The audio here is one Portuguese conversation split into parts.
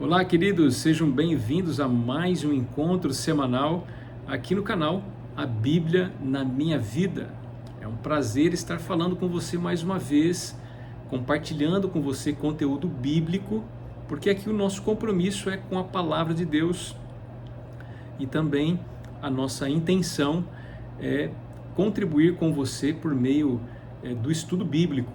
Olá, queridos, sejam bem-vindos a mais um encontro semanal aqui no canal A Bíblia na Minha Vida. É um prazer estar falando com você mais uma vez, compartilhando com você conteúdo bíblico, porque aqui o nosso compromisso é com a Palavra de Deus e também a nossa intenção é contribuir com você por meio do estudo bíblico,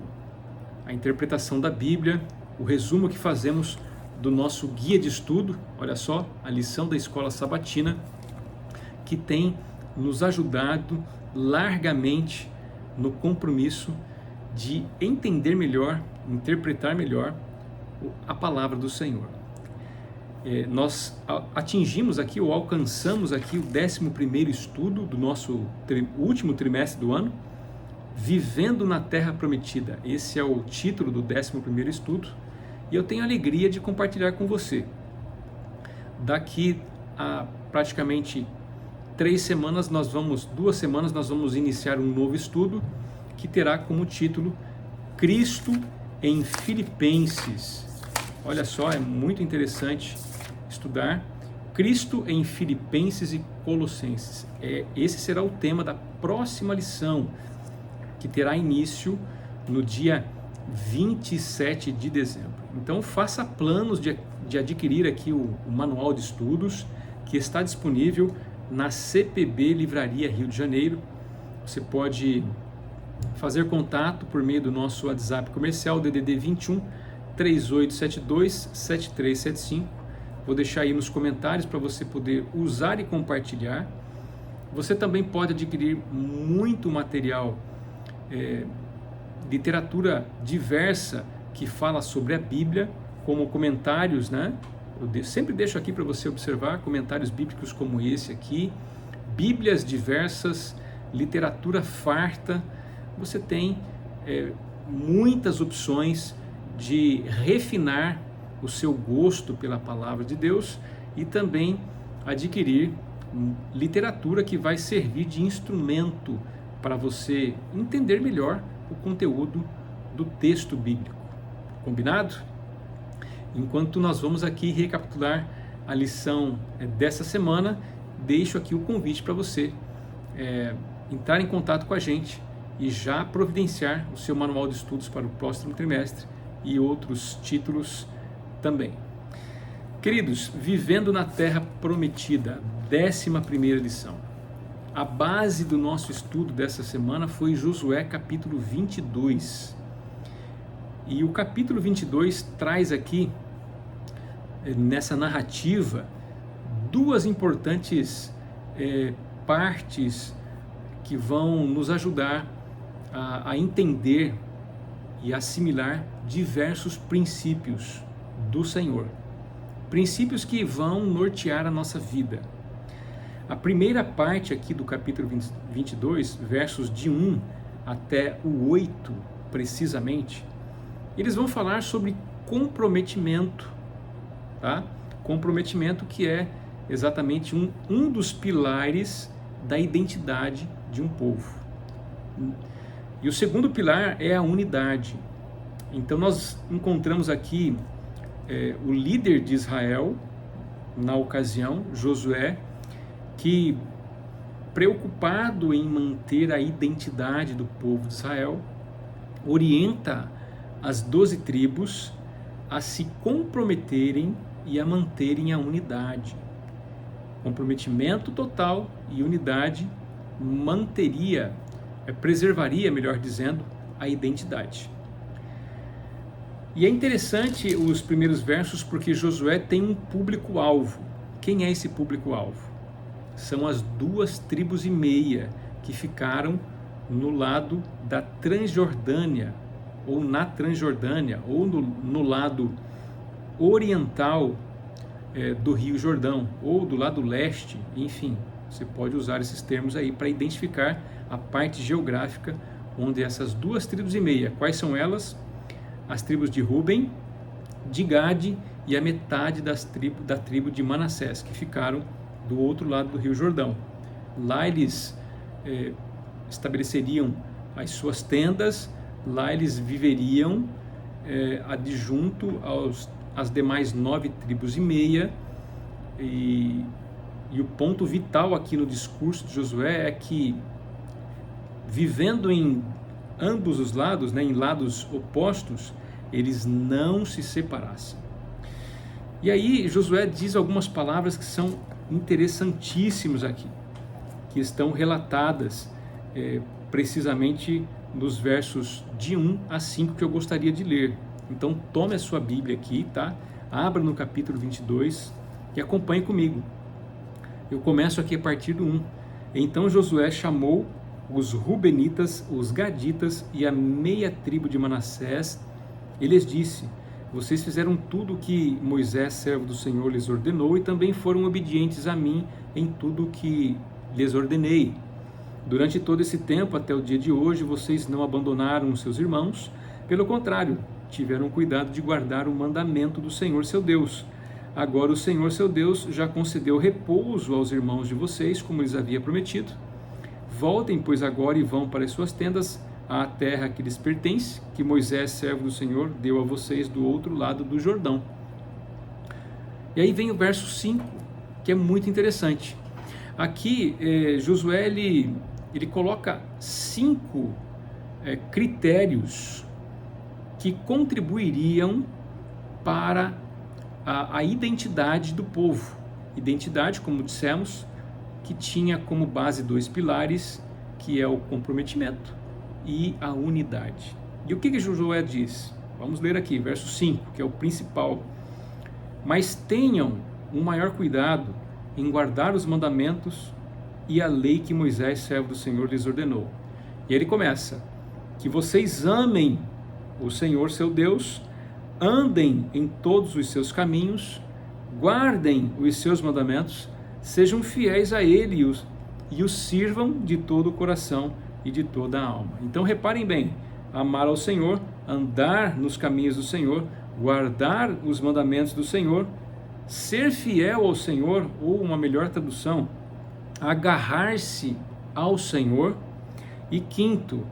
a interpretação da Bíblia, o resumo que fazemos do nosso guia de estudo, olha só, a lição da Escola Sabatina, que tem nos ajudado largamente no compromisso de entender melhor, interpretar melhor a palavra do Senhor. Nós atingimos aqui, ou alcançamos aqui o 11º estudo do nosso último trimestre do ano, Vivendo na Terra Prometida. Esse é o título do 11º estudo. E eu tenho a alegria de compartilhar com você. Daqui a praticamente 2 semanas nós vamos iniciar um novo estudo que terá como título Cristo em Filipenses. Olha só, é muito interessante estudar Cristo em Filipenses e Colossenses. Esse será o tema da próxima lição, que terá início no dia 27 de dezembro. Então faça planos de adquirir aqui o manual de estudos, que está disponível na CPB Livraria Rio de Janeiro. Você pode fazer contato por meio do nosso WhatsApp comercial DDD 21 3872 7375. Vou deixar aí nos comentários para você poder usar e compartilhar. Você também pode adquirir muito material, literatura diversa que fala sobre a Bíblia, como comentários, né? Eu sempre deixo aqui para você observar comentários bíblicos como esse aqui, Bíblias diversas, literatura farta. Você tem muitas opções de refinar o seu gosto pela palavra de Deus e também adquirir literatura que vai servir de instrumento para você entender melhor o conteúdo do texto bíblico. Combinado? Enquanto nós vamos aqui recapitular a lição dessa semana, deixo aqui o convite para você entrar em contato com a gente e já providenciar o seu manual de estudos para o próximo trimestre e outros títulos também. Queridos, Vivendo na Terra Prometida, 11ª lição. A base do nosso estudo dessa semana foi Josué capítulo 22. E o capítulo 22 traz aqui, nessa narrativa, duas importantes partes que vão nos ajudar a entender e assimilar diversos princípios do Senhor. Princípios que vão nortear a nossa vida. A primeira parte aqui do capítulo 22, versos de 1 até o 8, precisamente, eles vão falar sobre comprometimento, tá? Comprometimento que é exatamente um dos pilares da identidade de um povo. E o segundo pilar é a unidade. Então nós encontramos aqui o líder de Israel, na ocasião, Josué, que, preocupado em manter a identidade do povo de Israel, orienta as 12 tribos a se comprometerem e a manterem a unidade. Comprometimento total e unidade preservaria, melhor dizendo, a identidade. E é interessante os primeiros versos porque Josué tem um público-alvo. Quem é esse público-alvo? São as 2,5 tribos que ficaram no lado da Transjordânia, ou na Transjordânia, ou no lado oriental do Rio Jordão, ou do lado leste, enfim, você pode usar esses termos aí para identificar a parte geográfica onde essas 2,5 tribos, quais são elas? As tribos de Ruben, de Gade e a metade da tribo de Manassés, que ficaram do outro lado do Rio Jordão. Lá eles estabeleceriam as suas tendas, lá eles viveriam adjunto as demais 9 tribos e meia. E o ponto vital aqui no discurso de Josué é que, vivendo em ambos os lados, né, em lados opostos, eles não se separassem. E aí Josué diz algumas palavras que são interessantíssimas aqui, que estão relatadas precisamente nos versos de 1 a 5 que eu gostaria de ler. Então tome a sua Bíblia aqui, tá? Abra no capítulo 22 e acompanhe comigo. Eu começo aqui a partir do 1. Então Josué chamou os Rubenitas, os Gaditas e a meia tribo de Manassés. Ele lhes disse: vocês fizeram tudo o que Moisés, servo do Senhor, lhes ordenou, e também foram obedientes a mim em tudo o que lhes ordenei. Durante todo esse tempo, até o dia de hoje, vocês não abandonaram os seus irmãos, pelo contrário, tiveram cuidado de guardar o mandamento do Senhor seu Deus. Agora o Senhor seu Deus já concedeu repouso aos irmãos de vocês, como lhes havia prometido. Voltem, pois, agora e vão para as suas tendas, à terra que lhes pertence, que Moisés, servo do Senhor, deu a vocês do outro lado do Jordão. E aí vem o verso 5, que é muito interessante. Aqui, Josué, ele coloca 5 critérios que contribuiriam para a identidade do povo. Identidade, como dissemos, que tinha como base 2 pilares, que é o comprometimento e a unidade. E o que Josué diz? Vamos ler aqui, verso 5, que é o principal. Mas tenham um maior cuidado em guardar os mandamentos e a lei que Moisés, servo do Senhor, lhes ordenou. E ele começa: que vocês amem o Senhor seu Deus, andem em todos os seus caminhos, guardem os seus mandamentos, sejam fiéis a Ele e os sirvam de todo o coração e de toda a alma. Então reparem bem: amar ao Senhor, andar nos caminhos do Senhor, guardar os mandamentos do Senhor, ser fiel ao Senhor, ou uma melhor tradução, agarrar-se ao Senhor, e quinto,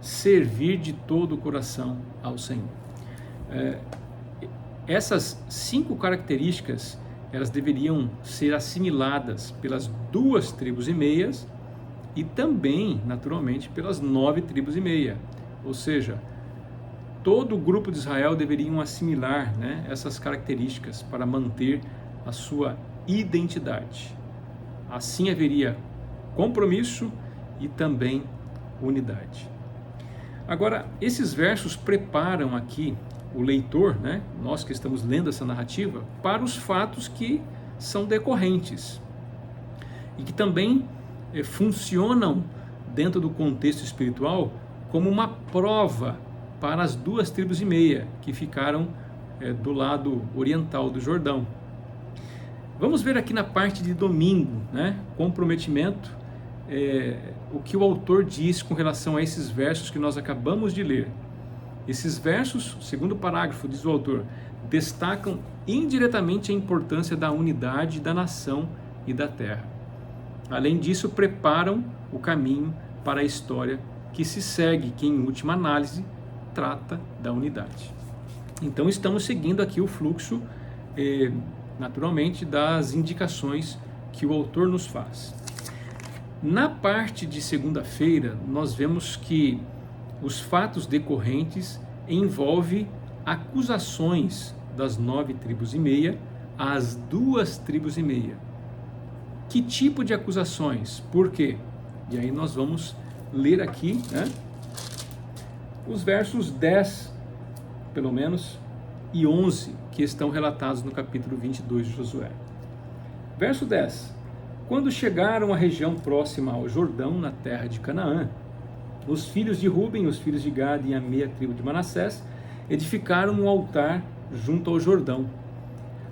servir de todo o coração ao Senhor. Essas 5 características, elas deveriam ser assimiladas pelas 2 tribos e meias e também, naturalmente, pelas 9 tribos e meia. Ou seja, todo o grupo de Israel deveriam assimilar, né, essas características para manter a sua identidade. Assim haveria compromisso e também unidade. Agora, esses versos preparam aqui o leitor, né, nós que estamos lendo essa narrativa, para os fatos que são decorrentes e que também funcionam dentro do contexto espiritual como uma prova para as 2 tribos e meia que ficaram do lado oriental do Jordão. Vamos ver aqui na parte de domingo, né, comprometimento, o que o autor diz com relação a esses versos que nós acabamos de ler. Esses versos, segundo parágrafo, diz o autor, destacam indiretamente a importância da unidade da nação e da terra. Além disso, preparam o caminho para a história que se segue, que em última análise trata da unidade. Então estamos seguindo aqui o fluxo, naturalmente, das indicações que o autor nos faz. Na parte de segunda-feira, nós vemos que os fatos decorrentes envolvem acusações das 9 tribos e meia às 2 tribos e meia. Que tipo de acusações? Por quê? E aí nós vamos ler aqui, né, os versos 10, pelo menos, e 11, que estão relatados no capítulo 22 de Josué. Verso 10. Quando chegaram à região próxima ao Jordão, na terra de Canaã, os filhos de Ruben, os filhos de Gad e a meia tribo de Manassés edificaram um altar junto ao Jordão.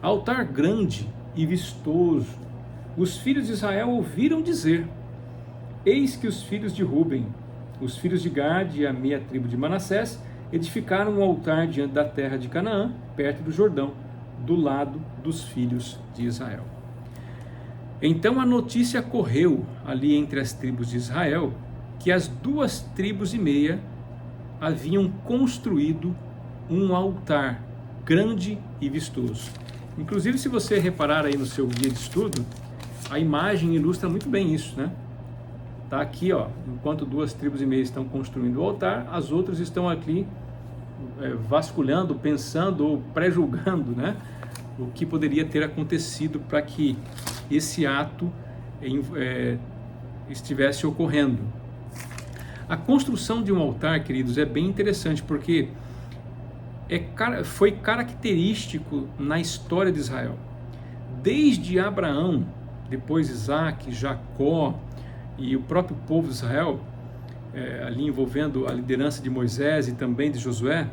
Altar grande e vistoso. Os filhos de Israel ouviram dizer: eis que os filhos de Ruben, os filhos de Gad e a meia tribo de Manassés edificaram um altar diante da terra de Canaã, perto do Jordão, do lado dos filhos de Israel. Então a notícia correu ali entre as tribos de Israel que as 2 tribos e meia haviam construído um altar grande e vistoso. Inclusive, se você reparar aí no seu guia de estudo, a imagem ilustra muito bem isso, né? Tá aqui, ó, enquanto 2 tribos e meia estão construindo o altar, as outras estão aqui vasculhando, pensando ou pré-julgando, né, o que poderia ter acontecido para que esse ato estivesse ocorrendo. A construção de um altar, queridos, é bem interessante, porque foi característico na história de Israel. Desde Abraão, depois Isaac, Jacó e o próprio povo de Israel, ali envolvendo a liderança de Moisés e também de Josué,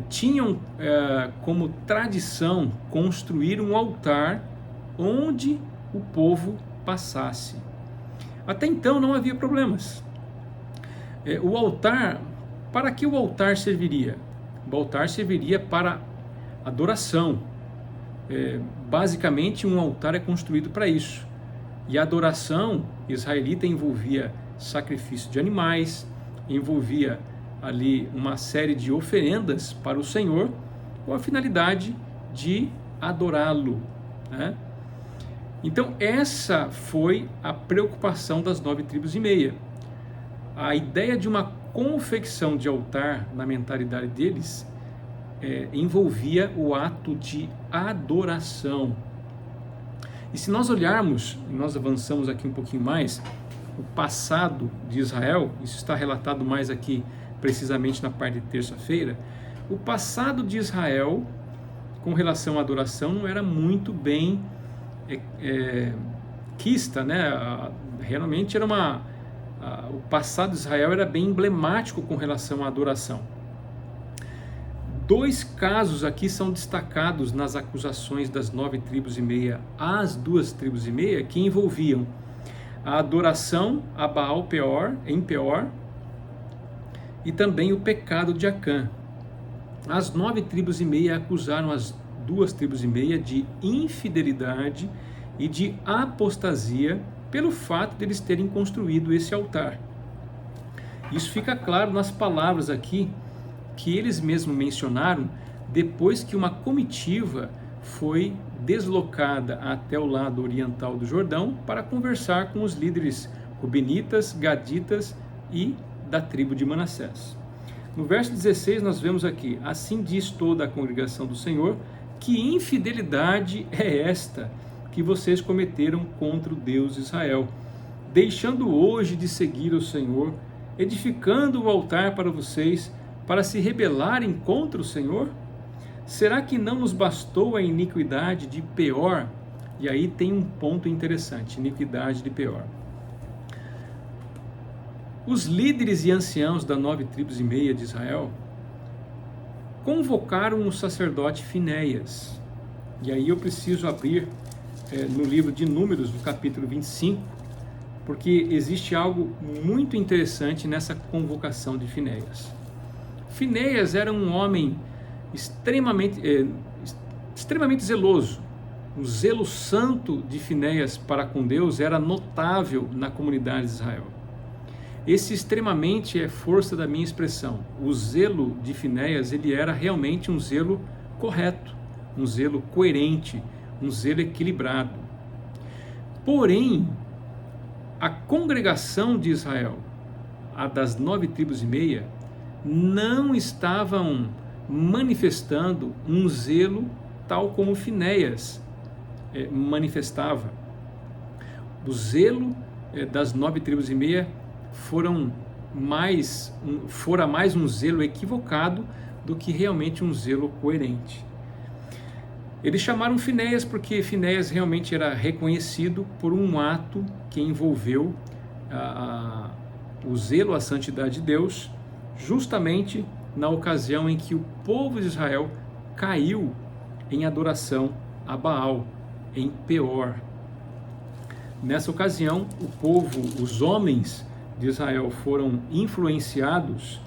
tinham como tradição construir um altar onde o povo passasse. Até então não havia problemas. O altar, para que o altar serviria? O altar serviria para adoração. Basicamente, um altar é construído para isso. E a adoração israelita envolvia sacrifício de animais, envolvia ali uma série de oferendas para o Senhor, com a finalidade de adorá-lo, né? Então essa foi a preocupação das 9 tribos e meia. A ideia de uma confecção de altar na mentalidade deles envolvia o ato de adoração. E se nós olharmos, nós avançamos aqui um pouquinho mais, o passado de Israel, isso está relatado mais aqui precisamente na parte de terça-feira, o passado de Israel com relação à adoração não era muito bem quista, né? Realmente era o passado de Israel era bem emblemático com relação à adoração. 2 casos aqui são destacados nas acusações das 9 tribos e meia às 2 tribos e meia, que envolviam a adoração a Baal em Peor e também o pecado de Acã. As 9 tribos e meia acusaram as 2 tribos e meia de infidelidade e de apostasia pelo fato de eles terem construído esse altar. Isso fica claro nas palavras aqui que eles mesmos mencionaram depois que uma comitiva foi deslocada até o lado oriental do Jordão para conversar com os líderes rubenitas, gaditas e da tribo de Manassés. No verso 16 nós vemos aqui: assim diz toda a congregação do Senhor, que infidelidade é esta que vocês cometeram contra o Deus de Israel, deixando hoje de seguir o Senhor, edificando o altar para vocês, para se rebelarem contra o Senhor? Será que não nos bastou a iniquidade de Peor? E aí tem um ponto interessante: iniquidade de Peor. Os líderes e anciãos das 9 tribos e meia de Israel convocaram o sacerdote Finéias. E aí eu preciso abrir no livro de Números, no capítulo 25, porque existe algo muito interessante nessa convocação de Finéias. Finéias era um homem extremamente zeloso. O zelo santo de Finéias para com Deus era notável na comunidade de Israel. Esse extremamente é força da minha expressão. O zelo de Finéias, ele era realmente um zelo correto, um zelo coerente, um zelo equilibrado. Porém, a congregação de Israel, a das 9 tribos e meia, não estavam manifestando um zelo tal como Finéias manifestava. O zelo das 9 tribos e meia fora mais um zelo equivocado do que realmente um zelo coerente. Eles chamaram Finéias porque Finéias realmente era reconhecido por um ato que envolveu o zelo à santidade de Deus, justamente na ocasião em que o povo de Israel caiu em adoração a Baal, em Peor. Nessa ocasião, o povo, os homens de Israel foram influenciados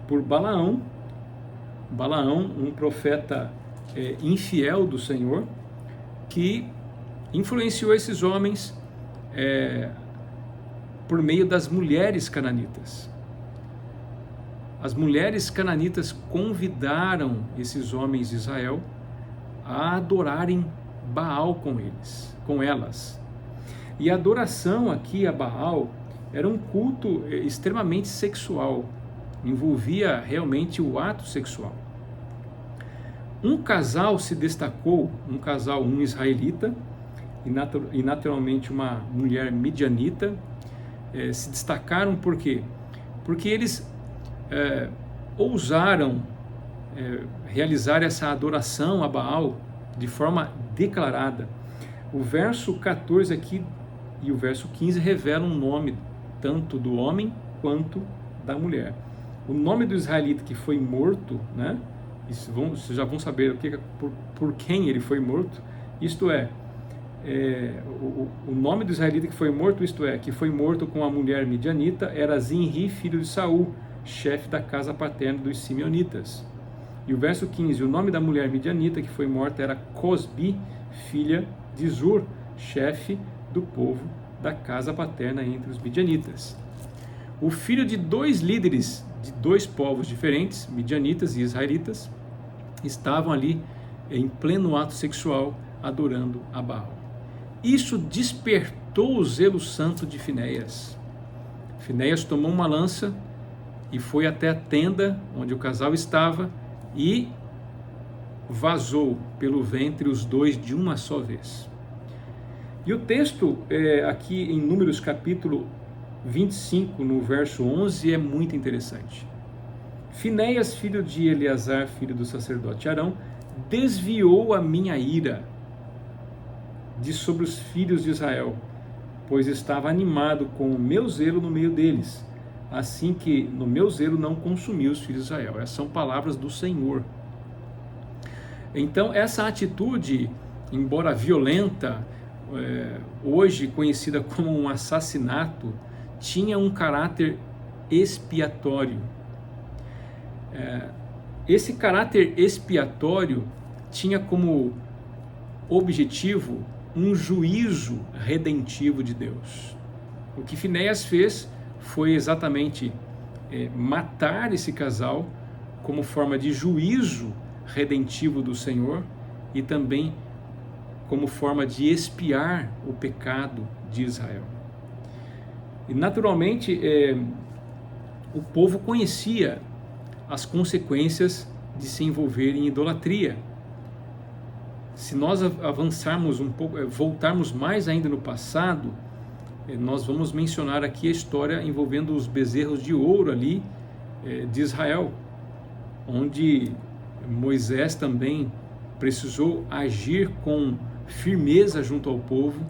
por Balaão, um profeta infiel do Senhor, que influenciou esses homens por meio das mulheres cananitas. as mulheres cananitas convidaram esses homens de Israel a adorarem Baal com elas. E a adoração aqui a Baal era um culto extremamente sexual, envolvia realmente o ato sexual. Um casal se destacou, um israelita e naturalmente uma mulher midianita, se destacaram por quê? Porque eles ousaram realizar essa adoração a Baal de forma declarada. O verso 14 aqui e o verso 15 revelam o nome tanto do homem quanto da mulher. O nome do israelita que foi morto, né? Vocês já vão saber por quem ele foi morto, isto é, o nome do israelita que foi morto, isto é, que foi morto com a mulher midianita, era Zinri, filho de Saul, chefe da casa paterna dos simeonitas. E o verso 15, o nome da mulher midianita que foi morta era Cosbi, filha de Zur, chefe do povo da casa paterna entre os midianitas. O filho de dois líderes de dois povos diferentes, midianitas e israelitas, estavam ali em pleno ato sexual adorando a Baal. Isso despertou o zelo santo de Finéias. Finéias tomou uma lança e foi até a tenda onde o casal estava e vazou pelo ventre os dois de uma só vez. E o texto aqui em Números capítulo 25, no verso 11, é muito interessante. Finéias, filho de Eleazar, filho do sacerdote Arão, desviou a minha ira de sobre os filhos de Israel, pois estava animado com o meu zelo no meio deles, assim que no meu zelo não consumi os filhos de Israel. Essas são palavras do Senhor. Então essa atitude, embora violenta, hoje conhecida como um assassinato, tinha um caráter expiatório. Esse caráter expiatório tinha como objetivo um juízo redentivo de Deus. O que Finéias fez foi exatamente matar esse casal como forma de juízo redentivo do Senhor e também como forma de expiar o pecado de Israel. E naturalmente o povo conhecia as consequências de se envolver em idolatria. Se nós avançarmos um pouco, voltarmos mais ainda no passado, nós vamos mencionar aqui a história envolvendo os bezerros de ouro ali de Israel, onde Moisés também precisou agir com firmeza junto ao povo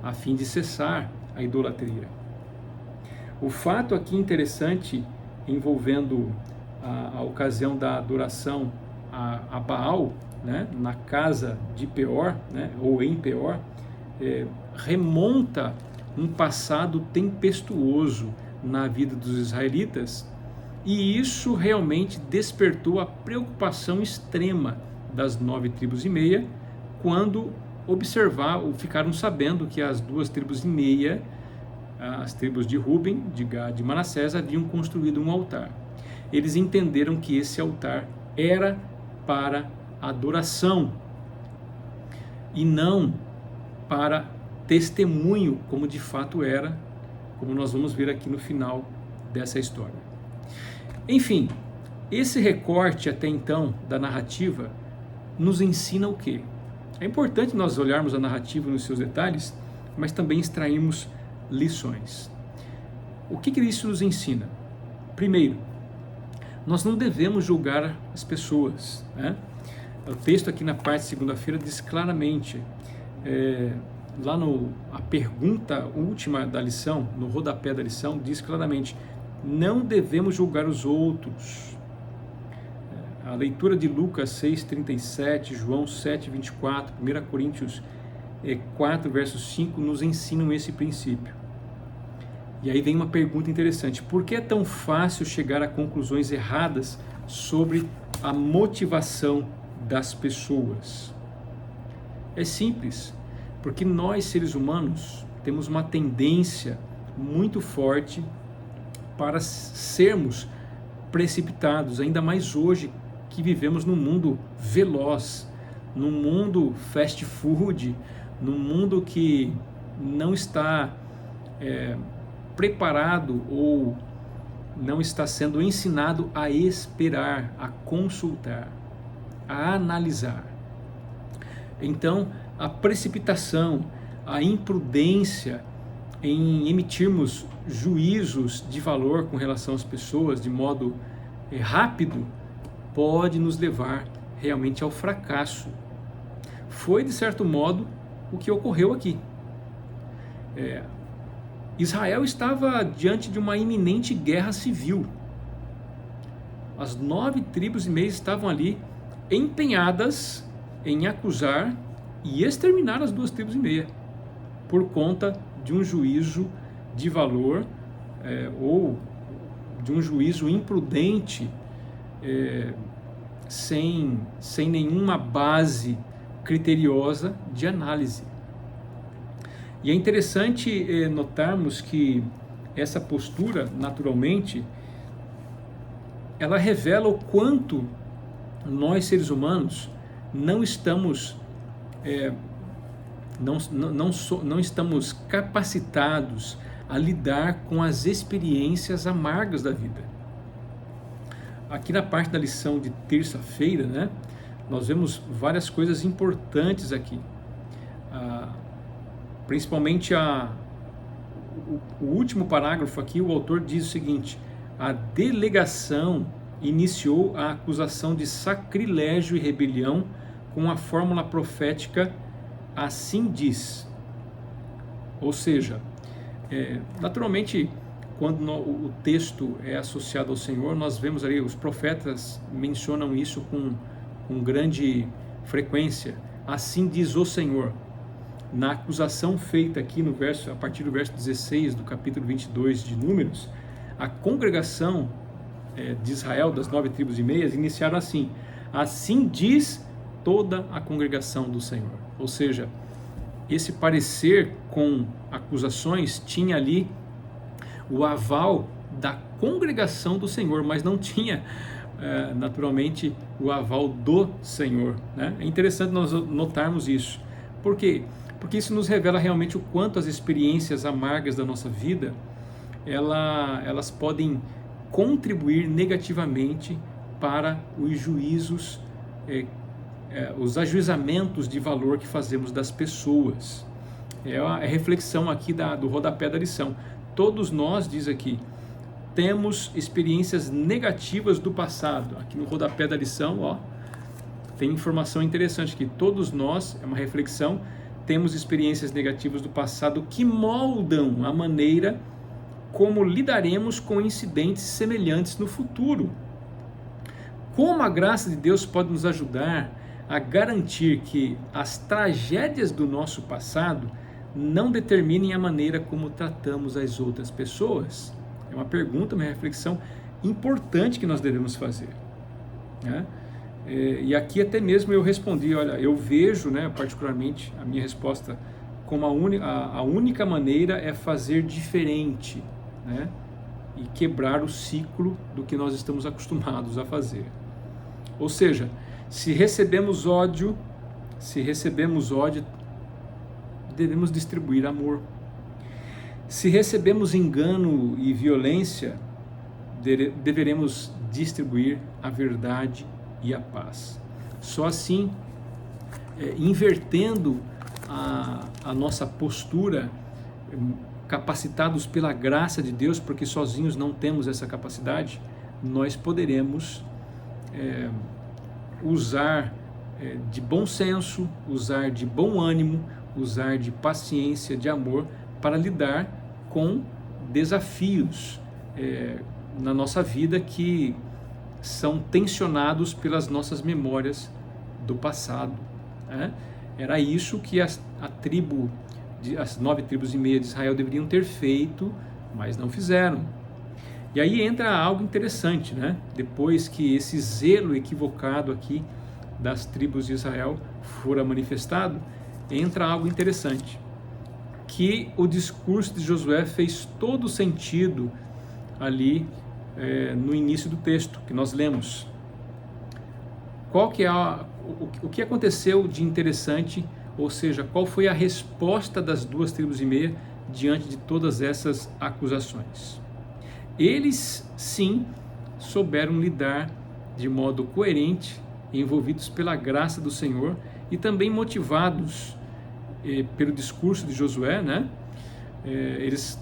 a fim de cessar a idolatria. O fato aqui interessante envolvendo a ocasião da adoração a Baal, né, na casa de Peor, né, ou em Peor, remonta um passado tempestuoso na vida dos israelitas, e isso realmente despertou a preocupação extrema das 9 tribos e meia, quando ficaram sabendo que as 2 tribos e meia, as tribos de Ruben, de Gad e de Manassés, haviam construído um altar. Eles entenderam que esse altar era para adoração e não para testemunho, como de fato era, como nós vamos ver aqui no final dessa história. Enfim, esse recorte até então da narrativa nos ensina o quê? É importante nós olharmos a narrativa nos seus detalhes, mas também extrairmos lições. O que isso nos ensina? Primeiro, nós não devemos julgar as pessoas, né? O texto aqui na parte de segunda-feira diz claramente, lá a pergunta última da lição, no rodapé da lição, diz claramente: não devemos julgar os outros. A leitura de Lucas 6,37, João 7,24, 1 Coríntios 4, verso 5, nos ensinam esse princípio. E aí vem uma pergunta interessante: por que é tão fácil chegar a conclusões erradas sobre a motivação das pessoas? É simples, porque nós, seres humanos, temos uma tendência muito forte para sermos precipitados, ainda mais hoje que vivemos num mundo veloz, num mundo fast food, num mundo que não está preparado ou não está sendo ensinado a esperar, a consultar, a analisar. Então, a precipitação, a imprudência em emitirmos juízos de valor com relação às pessoas de modo rápido pode nos levar realmente ao fracasso. Foi, de certo modo, o que ocorreu aqui. Israel estava diante de uma iminente guerra civil. As 9 tribos e meia estavam ali empenhadas em acusar e exterminar as 2 tribos e meia por conta de um juízo de valor ou de um juízo imprudente, sem nenhuma base criteriosa de análise. E é interessante notarmos que essa postura, naturalmente, ela revela o quanto nós, seres humanos, não estamos não estamos capacitados a lidar com as experiências amargas da vida. Aqui na parte da lição de terça-feira, né, nós vemos várias coisas importantes aqui. Principalmente o último parágrafo aqui, o autor diz o seguinte: a delegação iniciou a acusação de sacrilégio e rebelião com a fórmula profética assim diz. Ou seja, naturalmente, quando o texto é associado ao Senhor, nós vemos ali, os profetas mencionam isso com grande frequência. Assim diz o Senhor. Na acusação feita aqui no verso, a partir do verso 16 do capítulo 22 de Números, a congregação de Israel, das 9 tribos e meias, iniciaram assim: assim diz toda a congregação do Senhor. Ou seja, esse parecer com acusações tinha ali o aval da congregação do Senhor, mas não tinha naturalmente o aval do Senhor, né? É interessante nós notarmos isso. Por quê? Porque isso nos revela realmente o quanto as experiências amargas da nossa vida, elas podem contribuir negativamente para os juízos, os ajuizamentos de valor que fazemos das pessoas. É a reflexão aqui do rodapé da lição. Todos nós, diz aqui, temos experiências negativas do passado. Aqui no rodapé da lição, tem informação interessante aqui. Todos nós, é uma reflexão, temos experiências negativas do passado que moldam a maneira como lidaremos com incidentes semelhantes no futuro. Como a graça de Deus pode nos ajudar a garantir que as tragédias do nosso passado não determinem a maneira como tratamos as outras pessoas? É uma pergunta, uma reflexão importante que nós devemos fazer, né? E aqui até mesmo eu respondi, olha, eu vejo, né, particularmente, a minha resposta como a única maneira é fazer diferente, né, e quebrar o ciclo do que nós estamos acostumados a fazer. Ou seja, se recebemos ódio, devemos distribuir amor. Se recebemos engano e violência, deveremos distribuir a verdade e a paz. Só assim, invertendo a nossa postura, capacitados pela graça de Deus, porque sozinhos não temos essa capacidade, nós poderemos usar de bom senso, usar de bom ânimo, usar de paciência, de amor, para lidar com desafios na nossa vida que são tensionados pelas nossas memórias do passado, né? Era isso que as 9 tribos e meia de Israel deveriam ter feito, mas não fizeram. E aí entra algo interessante, né? Depois que esse zelo equivocado aqui das tribos de Israel fora manifestado, entra algo interessante, que o discurso de Josué fez todo sentido ali no início do texto que nós lemos. Qual que é o que aconteceu de interessante, ou seja, qual foi a resposta das 2,5 diante de todas essas acusações? Eles, sim, souberam lidar de modo coerente, envolvidos pela graça do Senhor e também motivados pelo discurso de Josué, né? Eles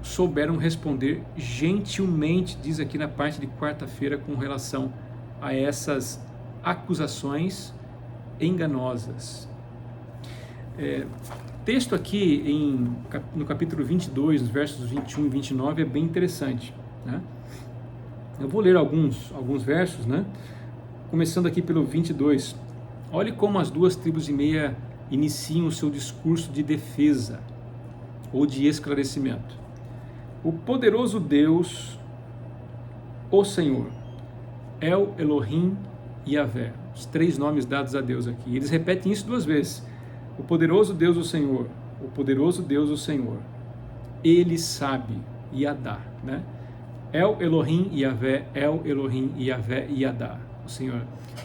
souberam responder gentilmente, diz aqui na parte de quarta-feira, com relação a essas acusações enganosas. Texto aqui no capítulo 22, nos versos 21 e 29, é bem interessante, né? Eu vou ler alguns versos, né? Começando aqui pelo 22. Olhe como as 2,5 iniciam o seu discurso de defesa ou de esclarecimento. O poderoso Deus, o Senhor, El Elohim Yahvé, os 3 nomes dados a Deus aqui. Eles repetem isso 2 vezes. O poderoso Deus, o Senhor, o poderoso Deus, o Senhor. Ele sabe, Yadá, né? El Elohim Yahvé, El Elohim Yahvé Yadá.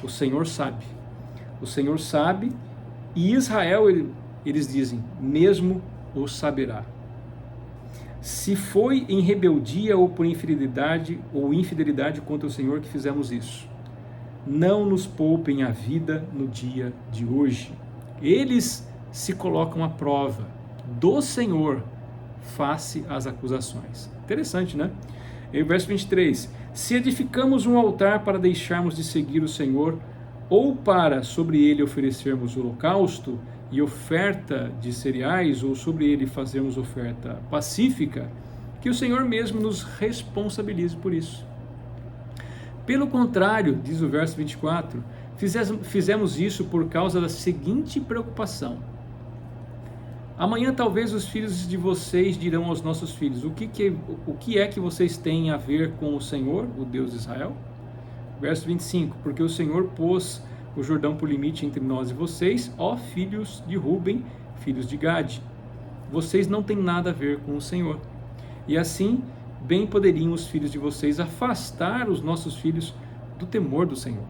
O Senhor sabe. O Senhor sabe, e Israel, eles dizem, mesmo o saberá. Se foi em rebeldia ou por infidelidade contra o Senhor que fizemos isso, não nos poupem a vida no dia de hoje. Eles se colocam à prova do Senhor face às acusações. Interessante, né? E o verso 23, se edificamos um altar para deixarmos de seguir o Senhor, ou para sobre ele oferecermos holocausto e oferta de cereais, ou sobre ele fazermos oferta pacífica, que o Senhor mesmo nos responsabilize por isso. Pelo contrário, diz o verso 24, fizemos isso por causa da seguinte preocupação. Amanhã talvez os filhos de vocês dirão aos nossos filhos, o que é que vocês têm a ver com o Senhor, o Deus de Israel? Verso 25, porque o Senhor pôs o Jordão por limite entre nós e vocês, ó filhos de Ruben, filhos de Gade. Vocês não têm nada a ver com o Senhor. E assim, bem poderiam os filhos de vocês afastar os nossos filhos do temor do Senhor.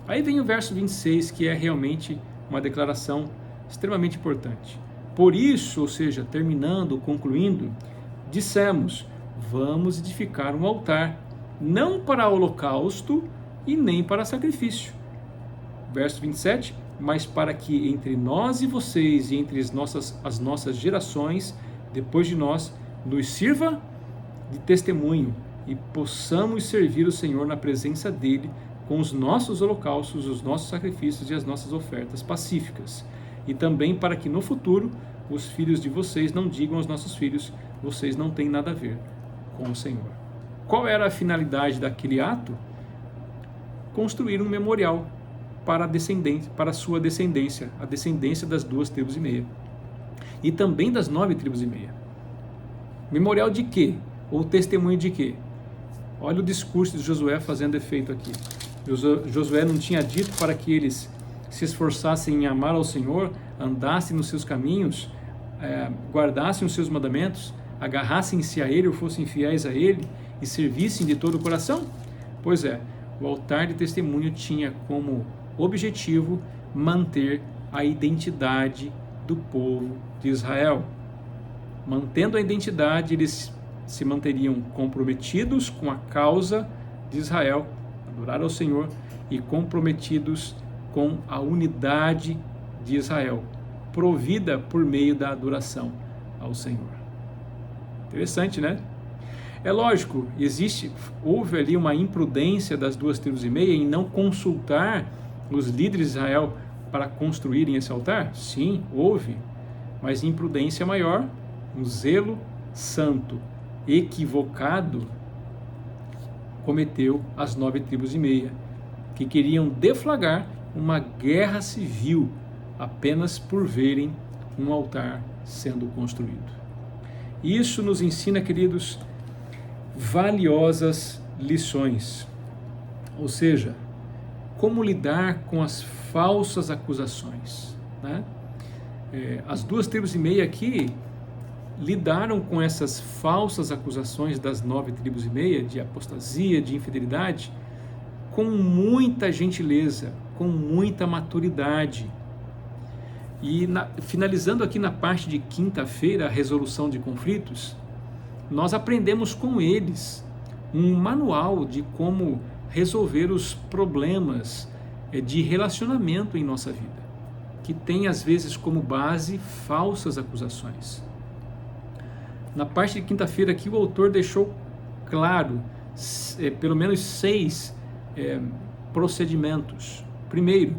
Aí vem o verso 26, que é realmente uma declaração extremamente importante. Por isso, ou seja, terminando, concluindo, dissemos, vamos edificar um altar, não para holocausto e nem para sacrifício. Verso 27, mas para que entre nós e vocês e entre as nossas gerações, depois de nós, nos sirva de testemunho e possamos servir o Senhor na presença dele com os nossos holocaustos, os nossos sacrifícios e as nossas ofertas pacíficas. E também para que no futuro os filhos de vocês não digam aos nossos filhos, vocês não têm nada a ver com o Senhor. Qual era a finalidade daquele ato? Construir um memorial para a sua descendência, a descendência das 2,5 e também das 9,5. Memorial de quê? Ou testemunho de quê? Olha o discurso de Josué fazendo efeito aqui. Josué não tinha dito para que eles se esforçassem em amar ao Senhor, andassem nos seus caminhos, guardassem os seus mandamentos, agarrassem-se a Ele ou fossem fiéis a Ele e servissem de todo o coração? Pois é, o altar de testemunho tinha como objetivo manter a identidade do povo de Israel. Mantendo a identidade, eles se manteriam comprometidos com a causa de Israel, adorar ao Senhor, e comprometidos com a unidade de Israel, provida por meio da adoração ao Senhor. Interessante, né? É lógico, houve ali uma imprudência das 2,5 em não consultar os líderes de Israel para construírem esse altar? Sim, houve, mas imprudência maior, um zelo santo equivocado, cometeu as 9,5, que queriam deflagrar uma guerra civil apenas por verem um altar sendo construído. Isso nos ensina, queridos, valiosas lições, ou seja, como lidar com as falsas acusações, né? As 2,5 aqui lidaram com essas falsas acusações das 9 tribos e meia, de apostasia, de infidelidade, com muita gentileza, com muita maturidade. E finalizando aqui na parte de quinta-feira, a resolução de conflitos, nós aprendemos com eles um manual de como resolver os problemas de relacionamento em nossa vida, que tem às vezes como base falsas acusações. Na parte de quinta-feira aqui o autor deixou claro pelo menos 6 procedimentos. Primeiro,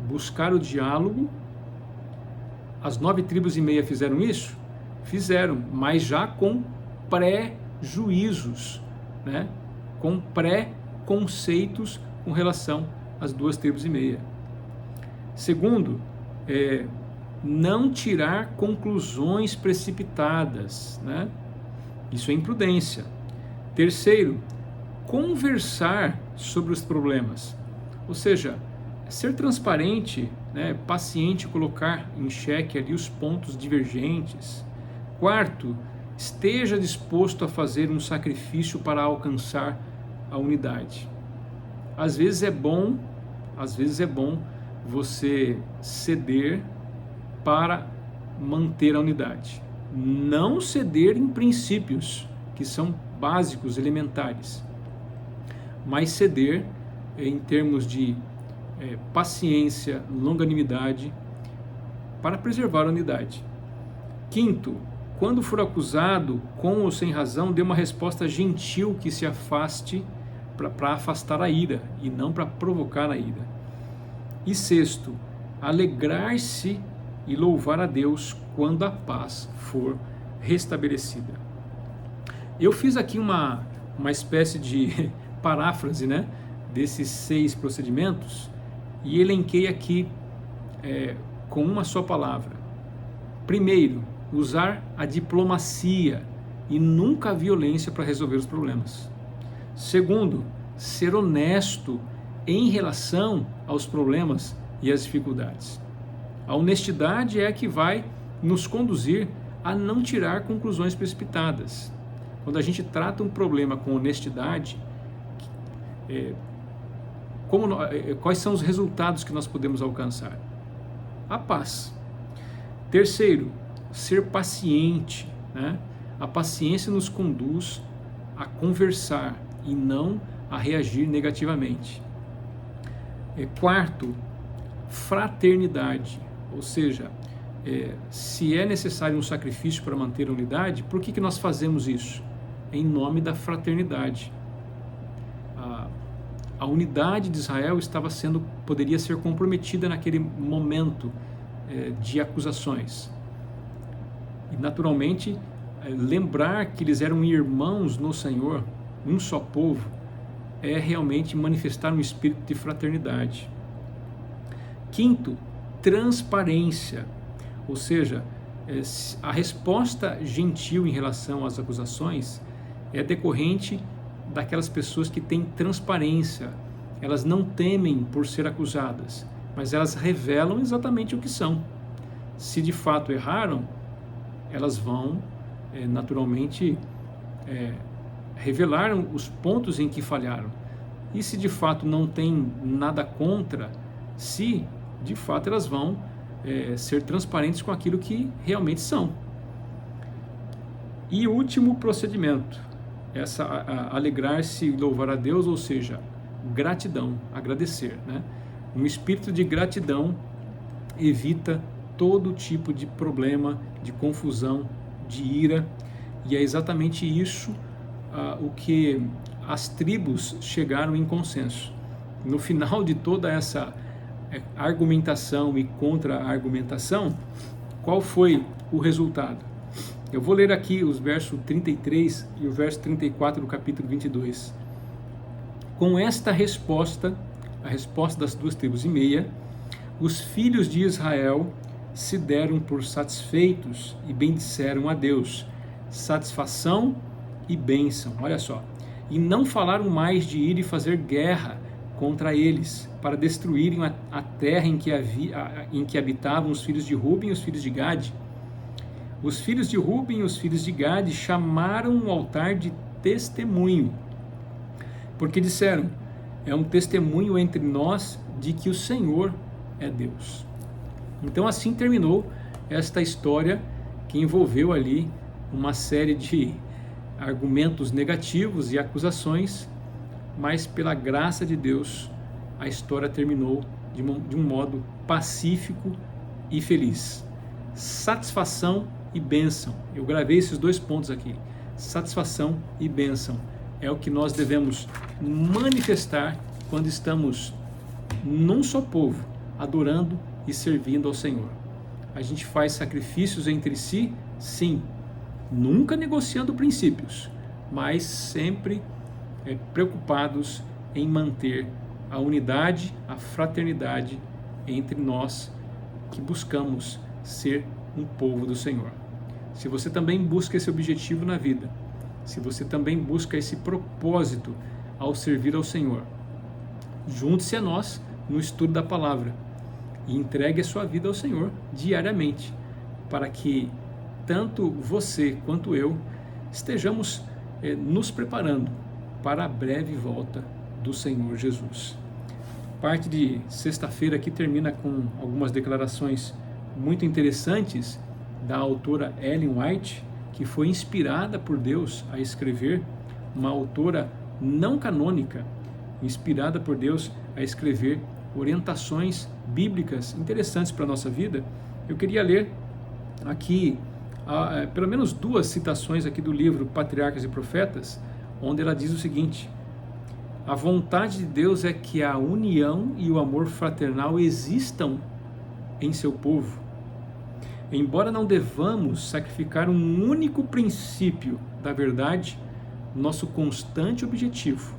buscar o diálogo. As 9 tribos e meia fizeram isso? Fizeram, mas já com pré-juízos, né? Com pré-conceitos com relação às 2 tribos e meia. Segundo, não tirar conclusões precipitadas, né? Isso é imprudência. Terceiro, conversar sobre os problemas, ou seja, ser transparente, né? Paciente, colocar em xeque ali os pontos divergentes. Quarto, esteja disposto a fazer um sacrifício para alcançar a unidade. Às vezes é bom você ceder para manter a unidade. Não ceder em princípios que são básicos, elementares, mas ceder em termos de paciência, longanimidade, para preservar a unidade. Quinto, quando for acusado, com ou sem razão, dê uma resposta gentil que se afaste para afastar a ira e não para provocar a ira. E sexto, alegrar-se e louvar a Deus quando a paz for restabelecida. Eu fiz aqui uma espécie de paráfrase, né, desses 6 procedimentos e elenquei aqui com uma só palavra. Primeiro, usar a diplomacia e nunca a violência para resolver os problemas. Segundo, ser honesto em relação aos problemas e às dificuldades. A honestidade é a que vai nos conduzir a não tirar conclusões precipitadas. Quando a gente trata um problema com honestidade, quais são os resultados que nós podemos alcançar? A paz. Terceiro, ser paciente, né? A paciência nos conduz a conversar e não a reagir negativamente. Quarto, fraternidade, ou seja, se é necessário um sacrifício para manter a unidade, por que nós fazemos isso? Em nome da fraternidade. A unidade de Israel poderia ser comprometida naquele momento de acusações. E naturalmente, lembrar que eles eram irmãos no Senhor, um só povo, é realmente manifestar um espírito de fraternidade. Quinto, transparência, ou seja, a resposta gentil em relação às acusações é decorrente daquelas pessoas que têm transparência. Elas não temem por ser acusadas, mas elas revelam exatamente o que são. Se de fato erraram, elas vão naturalmente revelar os pontos em que falharam. E se de fato não tem nada contra si, de fato elas vão ser transparentes com aquilo que realmente são. E último procedimento, alegrar-se e louvar a Deus, ou seja, gratidão, agradecer, né? Um espírito de gratidão evita todo tipo de problema, de confusão, de ira, e é exatamente isso o que as tribos chegaram em consenso. No final de toda essa argumentação e contra-argumentação, qual foi o resultado? Eu vou ler aqui os versos 33 e o verso 34 do capítulo 22. Com esta resposta, a resposta das 2 tribos e meia, os filhos de Israel se deram por satisfeitos e bendisseram a Deus, satisfação e bênção, olha só, e não falaram mais de ir e fazer guerra contra eles, para destruírem a terra em que habitavam os filhos de Ruben e os filhos de Gade. Os filhos de Ruben e os filhos de Gade chamaram o altar de testemunho, porque disseram: é um testemunho entre nós de que o Senhor é Deus. Então assim terminou esta história que envolveu ali uma série de argumentos negativos e acusações, mas pela graça de Deus a história terminou de um modo pacífico e feliz. Satisfação e bênção. Eu gravei esses 2 pontos aqui. Satisfação e bênção é o que nós devemos manifestar quando estamos num só povo, adorando e servindo ao Senhor. A gente faz sacrifícios entre si, sim, nunca negociando princípios, mas sempre preocupados em manter a unidade, a fraternidade entre nós que buscamos ser um povo do Senhor. Se você também busca esse objetivo na vida, se você também busca esse propósito ao servir ao Senhor, junte-se a nós no estudo da palavra e entregue a sua vida ao Senhor diariamente, para que tanto você quanto eu estejamos nos preparando para a breve volta do Senhor Jesus. Parte de sexta-feira aqui termina com algumas declarações muito interessantes da autora Ellen White, que foi inspirada por Deus a escrever, uma autora não canônica, inspirada por Deus a escrever orientações bíblicas interessantes para a nossa vida. Eu queria ler aqui pelo menos 2 citações aqui do livro Patriarcas e Profetas, onde ela diz o seguinte: a vontade de Deus é que a união e o amor fraternal existam em seu povo. Embora não devamos sacrificar um único princípio da verdade, nosso constante objetivo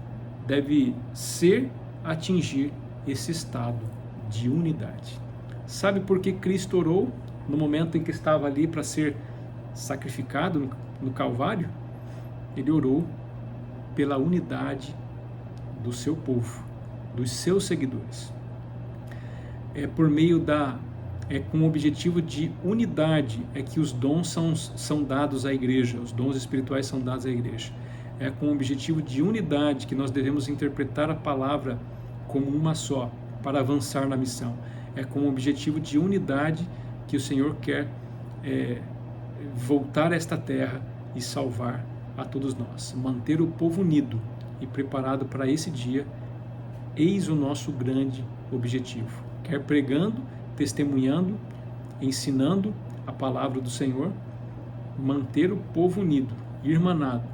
deve ser atingir esse estado de unidade. Sabe por que Cristo orou no momento em que estava ali para ser sacrificado no Calvário? Ele orou pela unidade do seu povo, dos seus seguidores. Por meio com o objetivo de unidade é que os dons são dados à igreja, os dons espirituais são dados à igreja. É com o objetivo de unidade que nós devemos interpretar a palavra como uma só, para avançar na missão. É com o objetivo de unidade que o Senhor quer voltar a esta terra e salvar a todos nós. Manter o povo unido e preparado para esse dia, eis o nosso grande objetivo. Quer pregando, testemunhando, ensinando a palavra do Senhor, manter o povo unido, irmanado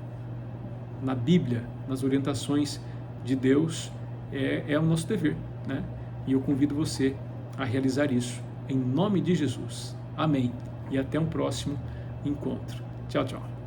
na Bíblia, nas orientações de Deus, é o nosso dever, né? E eu convido você a realizar isso, em nome de Jesus. Amém. E até um próximo encontro. Tchau, tchau.